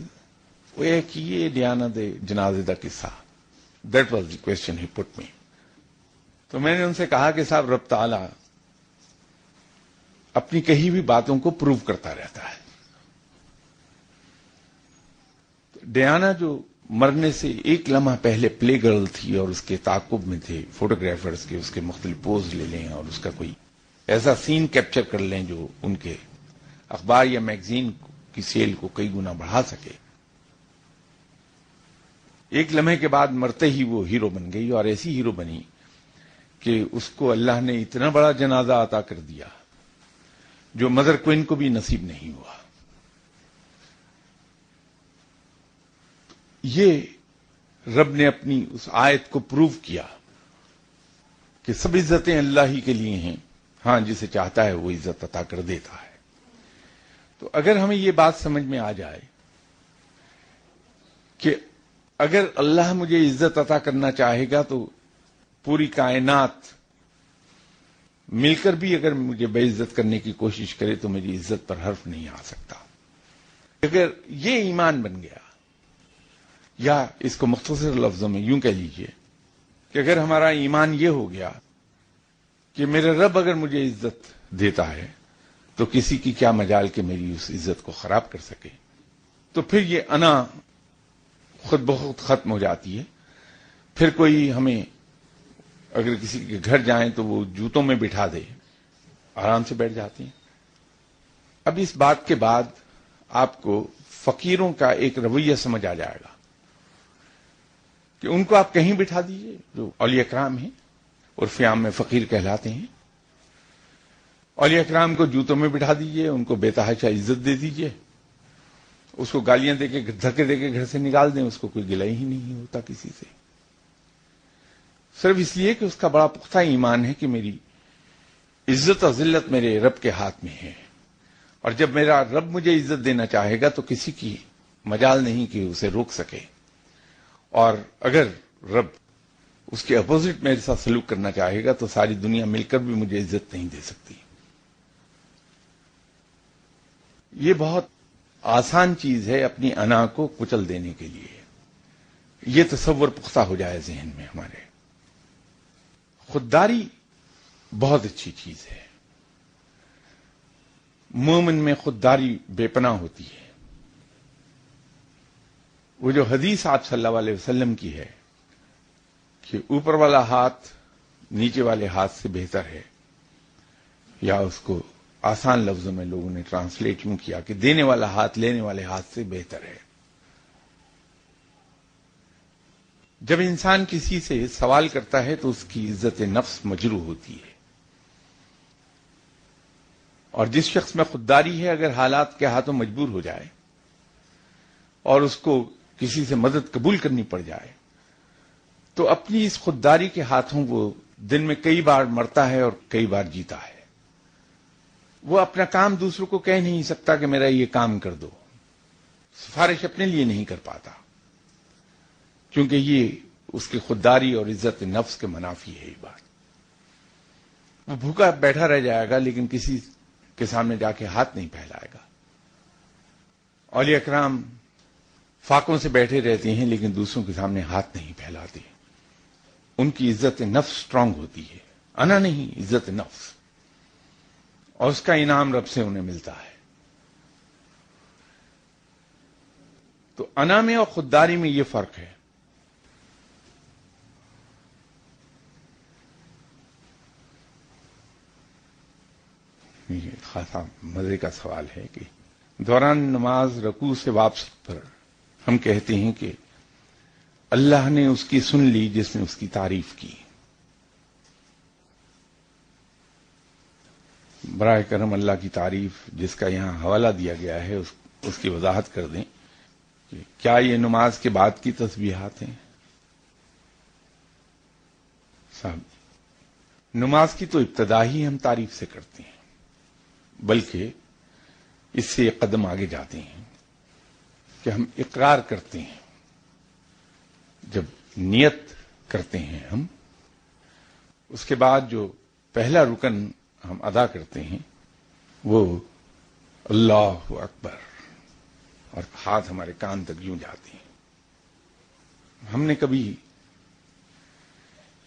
وہ ایک یہ ڈیانا دے جنازے دا قصہ، دیٹ واز دی کوشچن ہی پٹ می۔ تو میں نے ان سے کہا کہ صاحب رب تعالی اپنی کہی ہوئی باتوں کو پروو کرتا رہتا ہے۔ ڈیانا جو مرنے سے ایک لمحہ پہلے پلے گرل تھی اور اس کے تعاقب میں تھے فوٹوگرافرز کے، اس کے مختلف پوز لے لیں اور اس کا کوئی ایسا سین کیپچر کر لیں جو ان کے اخبار یا میگزین کی سیل کو کئی گنا بڑھا سکے۔ ایک لمحے کے بعد مرتے ہی وہ ہیرو بن گئی، اور ایسی ہیرو بنی کہ اس کو اللہ نے اتنا بڑا جنازہ عطا کر دیا جو مدر کوئن کو بھی نصیب نہیں ہوا۔ یہ رب نے اپنی اس آیت کو پروو کیا کہ سب عزتیں اللہ ہی کے لیے ہیں، ہاں جسے چاہتا ہے وہ عزت عطا کر دیتا ہے۔ تو اگر ہمیں یہ بات سمجھ میں آ جائے کہ اگر اللہ مجھے عزت عطا کرنا چاہے گا تو پوری کائنات مل کر بھی اگر مجھے بے عزت کرنے کی کوشش کرے تو میری عزت پر حرف نہیں آ سکتا۔ اگر یہ ایمان بن گیا، یا اس کو مختصر لفظوں میں یوں کہہ لیجئے کہ اگر ہمارا ایمان یہ ہو گیا کہ میرے رب اگر مجھے عزت دیتا ہے تو کسی کی کیا مجال کہ میری اس عزت کو خراب کر سکے، تو پھر یہ انا خود بخود ختم ہو جاتی ہے۔ پھر کوئی ہمیں اگر کسی کے گھر جائیں تو وہ جوتوں میں بٹھا دے، آرام سے بیٹھ جاتے ہیں۔ اب اس بات کے بعد آپ کو فقیروں کا ایک رویہ سمجھ آ جائے گا کہ ان کو آپ کہیں بٹھا دیجئے جو اولیاء کرام ہیں، عرف عام میں فقیر کہلاتے ہیں، اولیاء کرام کو جوتوں میں بٹھا دیجئے، ان کو بے تحاشا عزت دے دیجئے، اس کو گالیاں دے کے دھکے دے کے گھر سے نکال دیں، اس کو کوئی گلہ ہی نہیں ہوتا کسی سے، صرف اس لیے کہ اس کا بڑا پختہ ایمان ہے کہ میری عزت اور ذلت میرے رب کے ہاتھ میں ہے، اور جب میرا رب مجھے عزت دینا چاہے گا تو کسی کی مجال نہیں کہ اسے روک سکے۔ اور اگر رب اس کے اپوزٹ میرے ساتھ سلوک کرنا چاہے گا تو ساری دنیا مل کر بھی مجھے عزت نہیں دے سکتی. یہ بہت آسان چیز ہے اپنی انا کو کچل دینے کے لیے. یہ تصور پختہ ہو جائے ذہن میں ہمارے. خودداری بہت اچھی چیز ہے. مومن میں خودداری بے پناہ ہوتی ہے. وہ جو حدیث آپ صلی اللہ علیہ وسلم کی ہے کہ اوپر والا ہاتھ نیچے والے ہاتھ سے بہتر ہے، یا اس کو آسان لفظوں میں لوگوں نے ٹرانسلیٹ یوں کیا کہ دینے والا ہاتھ لینے والے ہاتھ سے بہتر ہے. جب انسان کسی سے سوال کرتا ہے تو اس کی عزت نفس مجروح ہوتی ہے. اور جس شخص میں خودداری ہے، اگر حالات کے ہاتھوں مجبور ہو جائے اور اس کو کسی سے مدد قبول کرنی پڑ جائے تو اپنی اس خودداری کے ہاتھوں وہ دن میں کئی بار مرتا ہے اور کئی بار جیتا ہے. وہ اپنا کام دوسروں کو کہہ نہیں سکتا کہ میرا یہ کام کر دو. سفارش اپنے لیے نہیں کر پاتا کیونکہ یہ اس کی خودداری اور عزت نفس کے منافی ہے. یہ بات وہ بھوکا بیٹھا رہ جائے گا لیکن کسی کے سامنے جا کے ہاتھ نہیں پھیلائے گا. اولیاء کرام فاقوں سے بیٹھے رہتے ہیں لیکن دوسروں کے سامنے ہاتھ نہیں پھیلاتے. ان کی عزت نفس سٹرونگ ہوتی ہے. انا نہیں، عزت نفس، اور اس کا انعام رب سے انہیں ملتا ہے. تو انا میں اور خودداری میں یہ فرق ہے. یہ خاصا مزے کا سوال ہے کہ دوران نماز رکوع سے واپسی پر ہم کہتے ہیں کہ اللہ نے اس کی سن لی جس نے اس کی تعریف کی. برائے کرم اللہ کی تعریف جس کا یہاں حوالہ دیا گیا ہے اس کی وضاحت کر دیں کہ کیا یہ نماز کے بعد کی تسبیحات ہیں؟ صاحب، نماز کی تو ابتدا ہی ہم تعریف سے کرتے ہیں، بلکہ اس سے ایک قدم آگے جاتے ہیں کہ ہم اقرار کرتے ہیں. جب نیت کرتے ہیں ہم، اس کے بعد جو پہلا رکن ہم ادا کرتے ہیں وہ اللہ اکبر، اور ہاتھ ہمارے کان تک یوں جاتے ہیں. ہم نے کبھی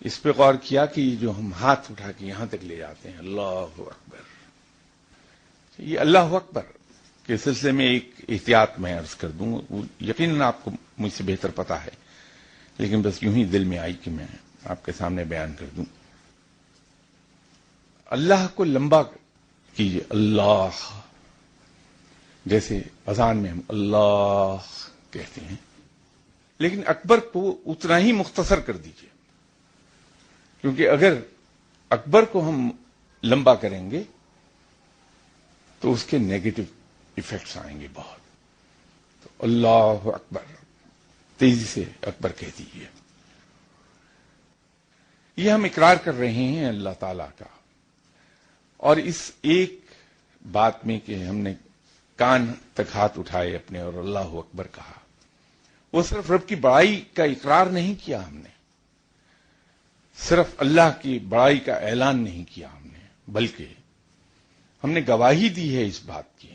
اس پہ غور کیا کہ جو ہم ہاتھ اٹھا کے یہاں تک لے جاتے ہیں اللہ اکبر، یہ اللہ اکبر کے سلسلے میں ایک احتیاط میں عرض کر دوں. یقیناً آپ کو مجھ سے بہتر پتا ہے لیکن بس یوں ہی دل میں آئی کہ میں آپ کے سامنے بیان کر دوں. اللہ کو لمبا کیجیے، اللہ، جیسے اذان میں ہم اللہ کہتے ہیں، لیکن اکبر کو اتنا ہی مختصر کر دیجیے، کیونکہ اگر اکبر کو ہم لمبا کریں گے تو اس کے نیگیٹو ایفیکٹس آئیں گے بہت. تو اللہ اکبر، تیزی سے اکبر کہہ دیجیے. یہ ہم اقرار کر رہے ہیں اللہ تعالی کا، اور اس ایک بات میں کہ ہم نے کان تک ہاتھ اٹھائے اپنے اور اللہ اکبر کہا، وہ صرف رب کی بڑائی کا اقرار نہیں کیا ہم نے، صرف اللہ کی بڑائی کا اعلان نہیں کیا ہم نے، بلکہ ہم نے گواہی دی ہے اس بات کی،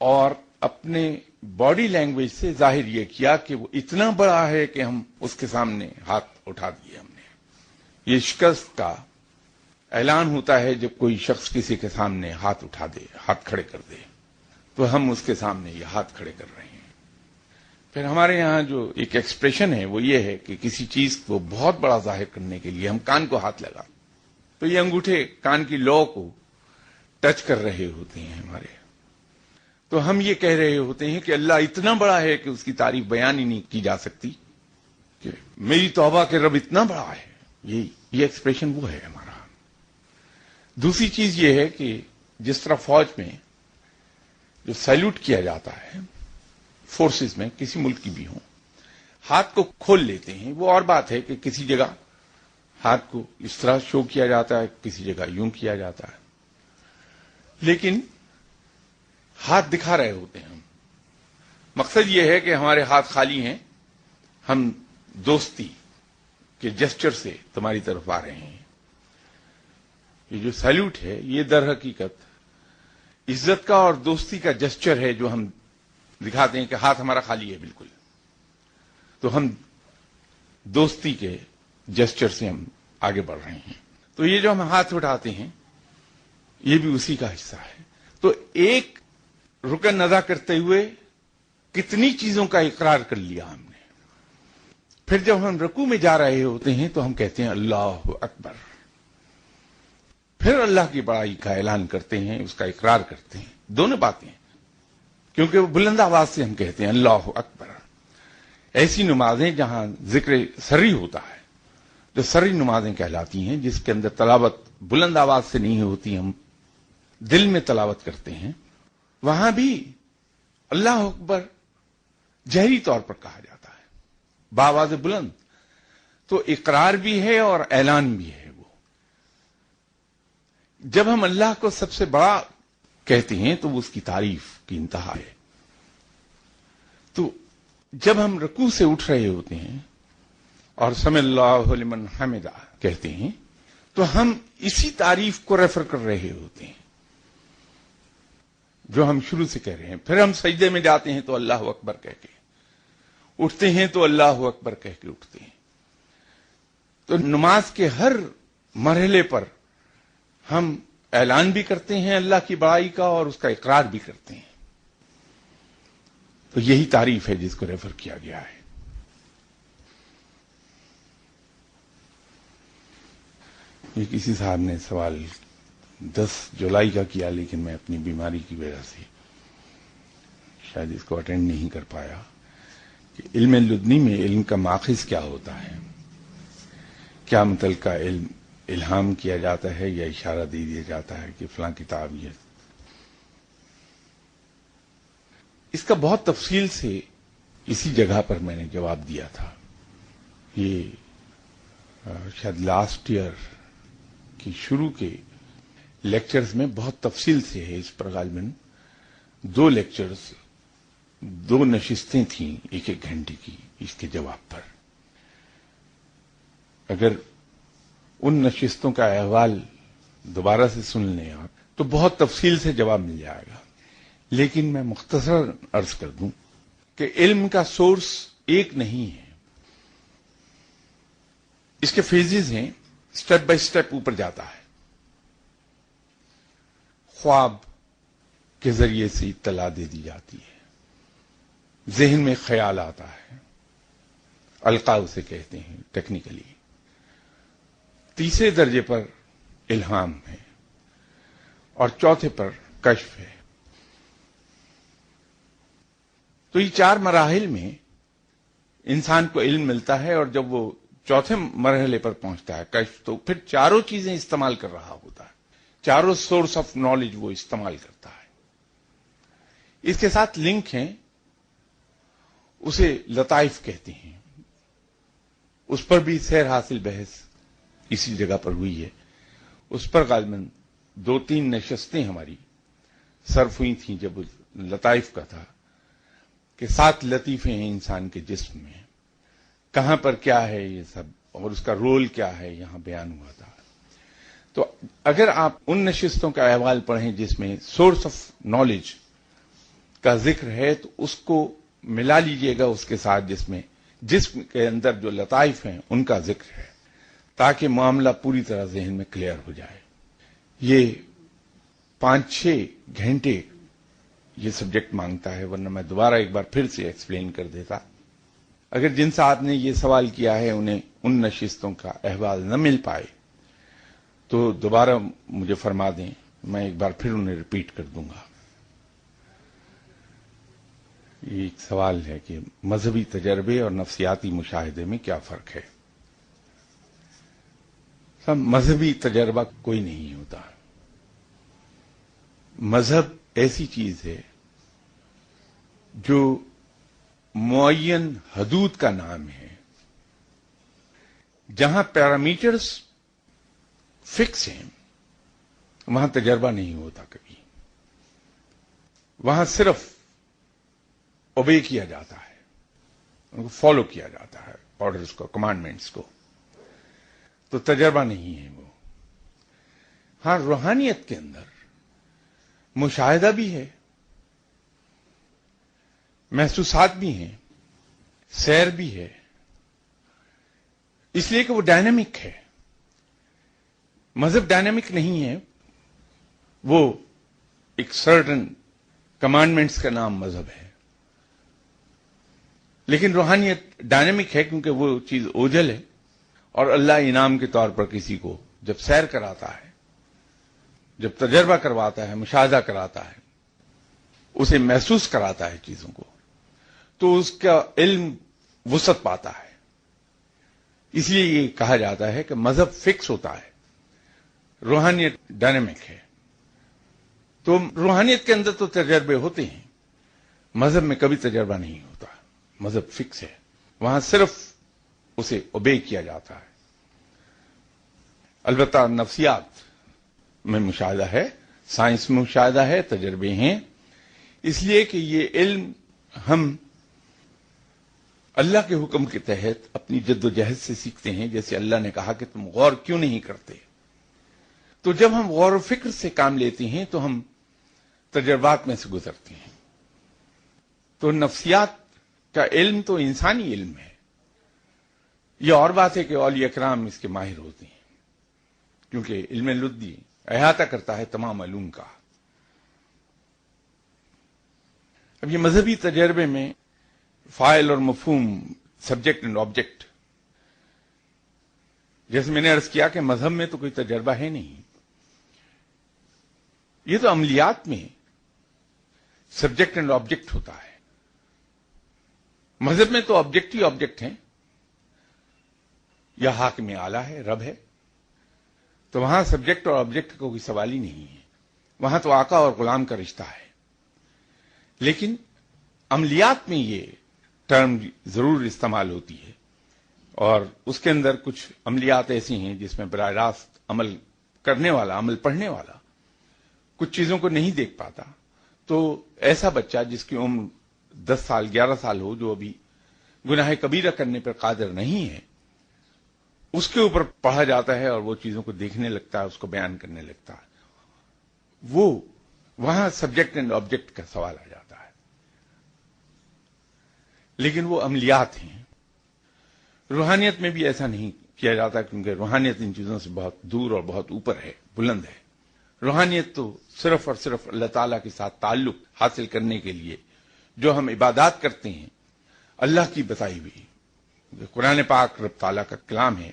اور اپنے باڈی لینگویج سے ظاہر یہ کیا کہ وہ اتنا بڑا ہے کہ ہم اس کے سامنے ہاتھ اٹھا دیے ہم نے. یہ شکست کا اعلان ہوتا ہے جب کوئی شخص کسی کے سامنے ہاتھ اٹھا دے، ہاتھ کھڑے کر دے، تو ہم اس کے سامنے یہ ہاتھ کھڑے کر رہے ہیں. پھر ہمارے یہاں جو ایک ایکسپریشن ہے وہ یہ ہے کہ کسی چیز کو بہت بڑا ظاہر کرنے کے لیے ہم کان کو ہاتھ لگا تو یہ انگوٹھے کان کی لو کو ٹچ کر رہے ہوتے ہیں ہمارے، تو ہم یہ کہہ رہے ہوتے ہیں کہ اللہ اتنا بڑا ہے کہ اس کی تعریف بیان ہی نہیں کی جا سکتی، کہ میری توبہ کہ رب اتنا بڑا ہے. یہ ایکسپریشن وہ ہے ہمارا. دوسری چیز یہ ہے کہ جس طرح فوج میں جو سیلوٹ کیا جاتا ہے، فورسز میں کسی ملک کی بھی ہوں، ہاتھ کو کھول لیتے ہیں. وہ اور بات ہے کہ کسی جگہ ہاتھ کو اس طرح شو کیا جاتا ہے، کسی جگہ یوں کیا جاتا ہے، لیکن ہاتھ دکھا رہے ہوتے ہیں ہم. مقصد یہ ہے کہ ہمارے ہاتھ خالی ہیں، ہم دوستی کے جسچر سے تمہاری طرف آ رہے ہیں. یہ جو سیلوٹ ہے یہ در حقیقت عزت کا اور دوستی کا جسچر ہے جو ہم دکھاتے ہیں کہ ہاتھ ہمارا خالی ہے بالکل. تو ہم دوستی کے جسچر سے ہم آگے بڑھ رہے ہیں. تو یہ جو ہم ہاتھ اٹھاتے ہیں یہ بھی اسی کا حصہ ہے. تو ایک رکن ادا کرتے ہوئے کتنی چیزوں کا اقرار کر لیا ہم نے. پھر جب ہم رکوع میں جا رہے ہوتے ہیں تو ہم کہتے ہیں اللہ اکبر. پھر اللہ کی بڑائی کا اعلان کرتے ہیں, اس کا اقرار کرتے ہیں. دونوں باتیں, کیونکہ وہ بلند آواز سے ہم کہتے ہیں اللہ اکبر. ایسی نمازیں جہاں ذکر سری ہوتا ہے, جو سری نمازیں کہلاتی ہیں, جس کے اندر تلاوت بلند آواز سے نہیں ہوتی, ہم دل میں تلاوت کرتے ہیں, وہاں بھی اللہ اکبر جہری طور پر کہا جاتا ہے, بآواز بلند. تو اقرار بھی ہے اور اعلان بھی ہے. وہ جب ہم اللہ کو سب سے بڑا کہتے ہیں تو وہ اس کی تعریف کی انتہا ہے. تو جب ہم رکوع سے اٹھ رہے ہوتے ہیں اور سمع اللہ لمن حمدہ کہتے ہیں تو ہم اسی تعریف کو ریفر کر رہے ہوتے ہیں جو ہم شروع سے کہہ رہے ہیں. پھر ہم سجدے میں جاتے ہیں تو اللہ اکبر کہہ کے اٹھتے ہیں, تو اللہ اکبر کہہ کے اٹھتے ہیں. تو نماز کے ہر مرحلے پر ہم اعلان بھی کرتے ہیں اللہ کی بڑائی کا اور اس کا اقرار بھی کرتے ہیں. تو یہی تعریف ہے جس کو ریفر کیا گیا ہے. یہ کسی صاحب نے سوال 10 جولائی کا کیا, لیکن میں اپنی بیماری کی وجہ سے شاید اس کو اٹینڈ نہیں کر پایا, کہ علم لدنی میں علم کا ماخذ کیا ہوتا ہے, کیا مطلب کا علم الہام کیا جاتا ہے یا اشارہ دے دیا جاتا ہے کہ فلاں کتاب یہ. اس کا بہت تفصیل سے اسی جگہ پر میں نے جواب دیا تھا. یہ شاید لاسٹ ایئر کی شروع کے لیکچرز میں بہت تفصیل سے ہے. اس پر غالباً 2 لیکچرز 2 نشستیں تھیں 1-1 گھنٹے کی اس کے جواب پر. اگر ان نشستوں کا احوال دوبارہ سے سن لیں آپ تو بہت تفصیل سے جواب مل جائے گا. لیکن میں مختصر عرض کر دوں کہ علم کا سورس ایک نہیں ہے, اس کے فیزز ہیں, سٹیپ بائی سٹیپ اوپر جاتا ہے. خواب کے ذریعے سے اطلاع دے دی جاتی ہے, ذہن میں خیال آتا ہے, القاء اسے کہتے ہیں ٹیکنیکلی. تیسرے درجے پر الہام ہے اور چوتھے پر کشف ہے. تو یہ 4 مراحل میں انسان کو علم ملتا ہے, اور جب وہ چوتھے مرحلے پر پہنچتا ہے کشف, تو پھر چاروں چیزیں استعمال کر رہا ہوتا ہے, چاروں سورس آف نالج وہ استعمال کرتا ہے. اس کے ساتھ لنک ہیں, اسے لطائف کہتے ہیں. اس پر بھی سیر حاصل بحث اسی جگہ پر ہوئی ہے. اس پر غالباً 2-3 نشستیں ہماری صرف ہوئی تھیں جب لطائف کا تھا, کہ 7 لطیفے ہیں انسان کے جسم میں, کہاں پر کیا ہے یہ سب اور اس کا رول کیا ہے, یہاں بیان ہوا تھا. تو اگر آپ ان نشستوں کا احوال پڑھیں جس میں سورس آف نالج کا ذکر ہے تو اس کو ملا لیجئے گا اس کے ساتھ جس میں جسم کے اندر جو لطائف ہیں ان کا ذکر ہے, تاکہ معاملہ پوری طرح ذہن میں کلیئر ہو جائے. یہ 5-6 گھنٹے یہ سبجیکٹ مانگتا ہے, ورنہ میں دوبارہ ایک بار پھر سے ایکسپلین کر دیتا. اگر جن صاحب نے یہ سوال کیا ہے انہیں ان نشستوں کا احوال نہ مل پائے تو دوبارہ مجھے فرما دیں, میں ایک بار پھر انہیں ریپیٹ کر دوں گا. یہ ایک سوال ہے کہ مذہبی تجربے اور نفسیاتی مشاہدے میں کیا فرق ہے. سب مذہبی تجربہ کوئی نہیں ہوتا. مذہب ایسی چیز ہے جو معین حدود کا نام ہے, جہاں پیرامیٹرز فکس ہیں وہاں تجربہ نہیں ہوتا کبھی. وہاں صرف اوبے کیا جاتا ہے, ان کو فالو کیا جاتا ہے, آرڈرز کو, کمانڈمنٹس کو. تو تجربہ نہیں ہے وہ. ہاں، روحانیت کے اندر مشاہدہ بھی ہے، محسوسات بھی ہیں، سیر بھی ہے، اس لیے کہ وہ ڈائنامک ہے. مذہب ڈائنامک نہیں ہے، وہ ایک سرٹن کمانڈمنٹس کا نام مذہب ہے. لیکن روحانیت ڈائنامک ہے کیونکہ وہ چیز اوجل ہے، اور اللہ انعام کے طور پر کسی کو جب سیر کراتا ہے، جب تجربہ کرواتا ہے، مشاہدہ کراتا ہے، اسے محسوس کراتا ہے چیزوں کو، تو اس کا علم وسعت پاتا ہے. اس لیے یہ کہا جاتا ہے کہ مذہب فکس ہوتا ہے، روحانیت ڈائنامک ہے. تو روحانیت کے اندر تو تجربے ہوتے ہیں، مذہب میں کبھی تجربہ نہیں ہوتا. مذہب فکس ہے، وہاں صرف اسے اوبے کیا جاتا ہے. البتہ نفسیات میں مشاہدہ ہے، سائنس میں مشاہدہ ہے، تجربے ہیں، اس لیے کہ یہ علم ہم اللہ کے حکم کے تحت اپنی جد و جہد سے سیکھتے ہیں. جیسے اللہ نے کہا کہ تم غور کیوں نہیں کرتے، تو جب ہم غور و فکر سے کام لیتے ہیں تو ہم تجربات میں سے گزرتے ہیں. تو نفسیات کا علم تو انسانی علم ہے. یہ اور بات ہے کہ اولیاء کرام اس کے ماہر ہوتے ہیں، کیونکہ علم لدی احاطہ کرتا ہے تمام علوم کا. اب یہ مذہبی تجربے میں فاعل اور مفہوم، سبجیکٹ اینڈ آبجیکٹ، جیسے میں نے عرض کیا کہ مذہب میں تو کوئی تجربہ ہے نہیں، یہ تو عملیات میں سبجیکٹ اینڈ آبجیکٹ ہوتا ہے. مذہب میں تو آبجیکٹ ہی آبجیکٹ ہیں. یا حاکم اعلیٰ ہے، رب ہے، تو وہاں سبجیکٹ اور آبجیکٹ کا کوئی سوال ہی نہیں ہے، وہاں تو آقا اور غلام کا رشتہ ہے. لیکن عملیات میں یہ ٹرم ضرور استعمال ہوتی ہے، اور اس کے اندر کچھ عملیات ایسی ہیں جس میں براہ راست عمل کرنے والا، عمل پڑھنے والا کچھ چیزوں کو نہیں دیکھ پاتا. تو ایسا بچہ جس کی عمر 10 سال 11 سال ہو، جو ابھی گناہ کبیرہ کرنے پر قادر نہیں ہے، اس کے اوپر پڑھا جاتا ہے اور وہ چیزوں کو دیکھنے لگتا ہے، اس کو بیان کرنے لگتا ہے. وہ وہاں سبجیکٹ اینڈ آبجیکٹ کا سوال آ جاتا ہے. لیکن وہ عملیات ہیں. روحانیت میں بھی ایسا نہیں کیا جاتا، کیونکہ روحانیت ان چیزوں سے بہت دور اور بہت اوپر ہے، بلند ہے. روحانیت تو صرف اور صرف اللہ تعالیٰ کے ساتھ تعلق حاصل کرنے کے لیے جو ہم عبادات کرتے ہیں، اللہ کی بتائی ہوئی قرآن پاک رب تعالیٰ کا کلام ہے،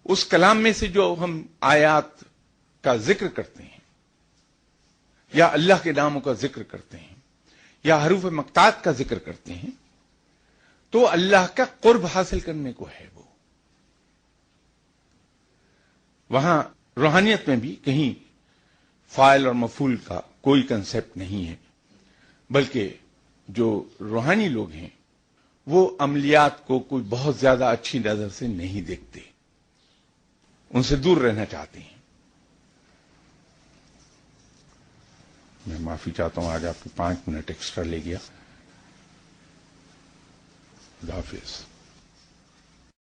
اس کلام میں سے جو ہم آیات کا ذکر کرتے ہیں، یا اللہ کے ناموں کا ذکر کرتے ہیں، یا حروف مقطعات کا ذکر کرتے ہیں، تو اللہ کا قرب حاصل کرنے کو ہے. وہ وہاں روحانیت میں بھی کہیں فاعل اور مفعول کا کوئی کنسپٹ نہیں ہے، بلکہ جو روحانی لوگ ہیں وہ عملیات کو کوئی بہت زیادہ اچھی نظر سے نہیں دیکھتے، ان سے دور رہنا چاہتے ہیں. میں معافی چاہتا ہوں، آج آپ کو 5 منٹ ایکسٹرا لے گیا. خدا حافظ.